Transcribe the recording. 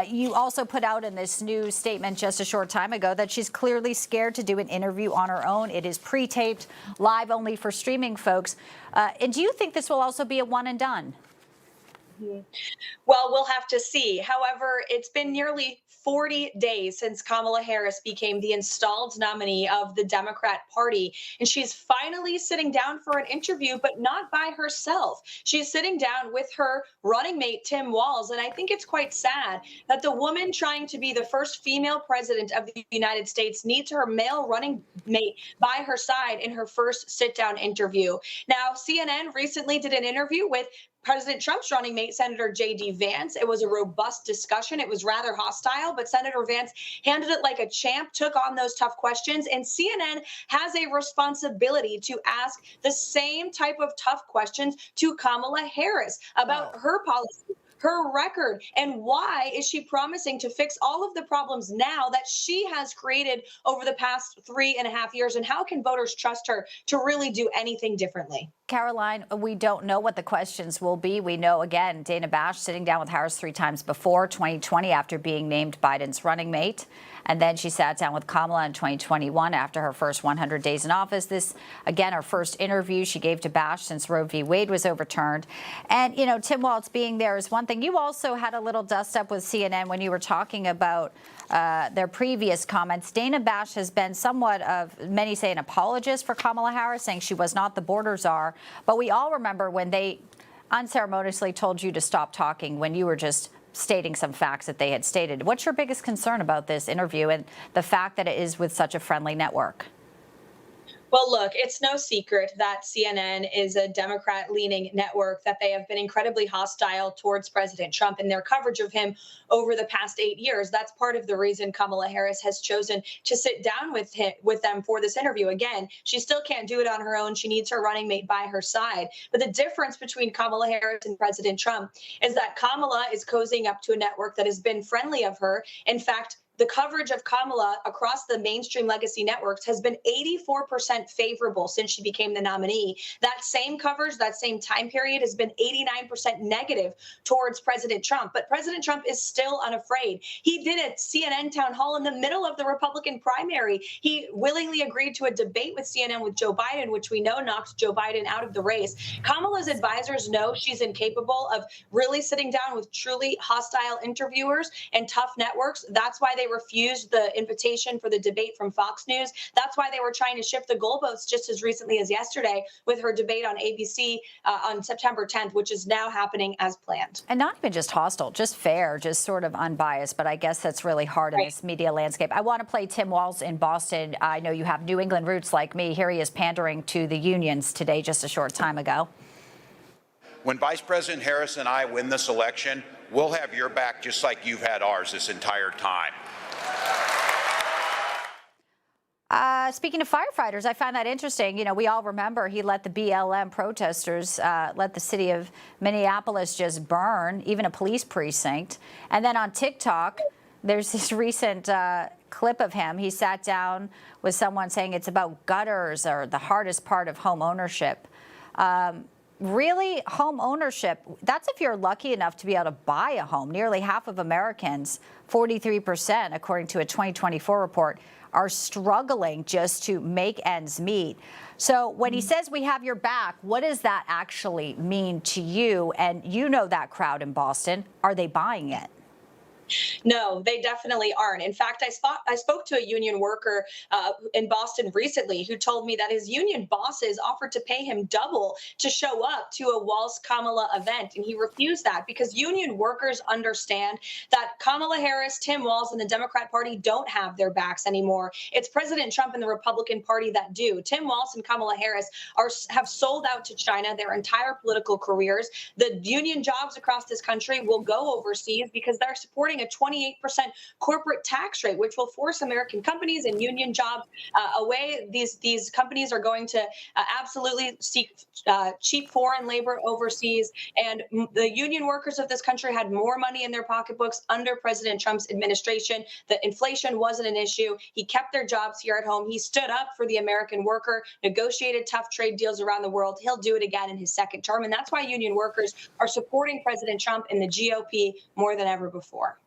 You also put out in this new statement just a short time ago that she's clearly scared to do an interview on her own. It is pre-taped, live only for streaming folks. And do you think this will also be a one and done? Mhm. Well, we'll have to see. However, it's been nearly 40 days since Kamala Harris became the installed nominee of the Democrat Party. And she's finally sitting down for an interview, but not by herself. She's sitting down with her running mate, Tim Walz. And I think it's quite sad that the woman trying to be the first female president of the United States needs her male running mate by her side in her first sit down interview. Now, CNN recently did an interview with President Trump's running mate, Senator J.D. Vance. It was a robust discussion. It was rather hostile, but Senator Vance handled it like a champ, took on those tough questions. And CNN has a responsibility to ask the same type of tough questions to Kamala Harris about her policy, her record, and why is she promising to fix all of the problems now that she has created over the past 3.5 years? And how can voters trust her to really do anything differently? Caroline, we don't know what the questions will be. We know, again, Dana Bash sitting down with Harris 3 times before 2020 after being named Biden's running mate. And then she sat down with Kamala in 2021 after her first 100 days in office. This, again, her first interview she gave to Bash since Roe v. Wade was overturned. And, you know, Tim Walz being there is one thing. You also had a little dust up with CNN when you were talking about their previous comments. Dana Bash has been somewhat of, many say, an apologist for Kamala Harris, saying she was not the border czar. But we all remember when they unceremoniously told you to stop talking when you were just stating some facts that they had stated. What's your biggest concern about this interview and the fact that it is with such a friendly network? Well, look, it's no secret that CNN is a Democrat leaning network, that they have been incredibly hostile towards President Trump and their coverage of him over the past 8 years. That's part of the reason Kamala Harris has chosen to sit down with them for this interview. Again, she still can't do it on her own. She needs her running mate by her side. But the difference between Kamala Harris and President Trump is that Kamala is cozying up to a network that has been friendly of her. In fact, the coverage of Kamala across the mainstream legacy networks has been 84% favorable since she became the nominee. That same coverage, that same time period has been 89% negative towards President Trump. But President Trump is still unafraid. He did a CNN town hall in the middle of the Republican primary. He willingly agreed to a debate with CNN with Joe Biden, which we know knocked Joe Biden out of the race. Kamala's advisors know she's incapable of really sitting down with truly hostile interviewers and tough networks. That's why they refused the invitation for the debate from Fox News. That's why they were trying to shift the goalposts just as recently as yesterday with her debate on ABC on September 10th, which is now happening as planned. And not even just hostile, just fair, just sort of unbiased. But I guess that's really hard in this media landscape. I want to play Tim Walz in Boston. I know you have New England roots like me. Here he is pandering to the unions today just a short time ago. When Vice President Harris and I win this election, we'll have your back just like you've had ours this entire time. Speaking of firefighters, I found that interesting. You know, we all remember he let the BLM protesters let the city of Minneapolis just burn, even a police precinct. And then on TikTok, there's this recent clip of him. He sat down with someone saying it's about gutters or the hardest part of home ownership. Really, home ownership, that's if you're lucky enough to be able to buy a home. Nearly half of Americans, 43%, according to a 2024 report, are struggling just to make ends meet. So when he says we have your back, what does that actually mean to you? And you know that crowd in Boston. Are they buying it? No, they definitely aren't. In fact, I spoke to a union worker in Boston recently who told me that his union bosses offered to pay him double to show up to a Walz Kamala event. And he refused that because union workers understand that Kamala Harris, Tim Walz, and the Democrat Party don't have their backs anymore. It's President Trump and the Republican Party that do. Tim Walz and Kamala Harris have sold out to China their entire political careers. The union jobs across this country will go overseas because they're supporting a 28% corporate tax rate, which will force American companies and union jobs away. These companies are going to absolutely seek cheap foreign labor overseas. And the union workers of this country had more money in their pocketbooks under President Trump's administration. The inflation wasn't an issue. He kept their jobs here at home. He stood up for the American worker, negotiated tough trade deals around the world. He'll do it again in his second term. And that's why union workers are supporting President Trump and the GOP more than ever before.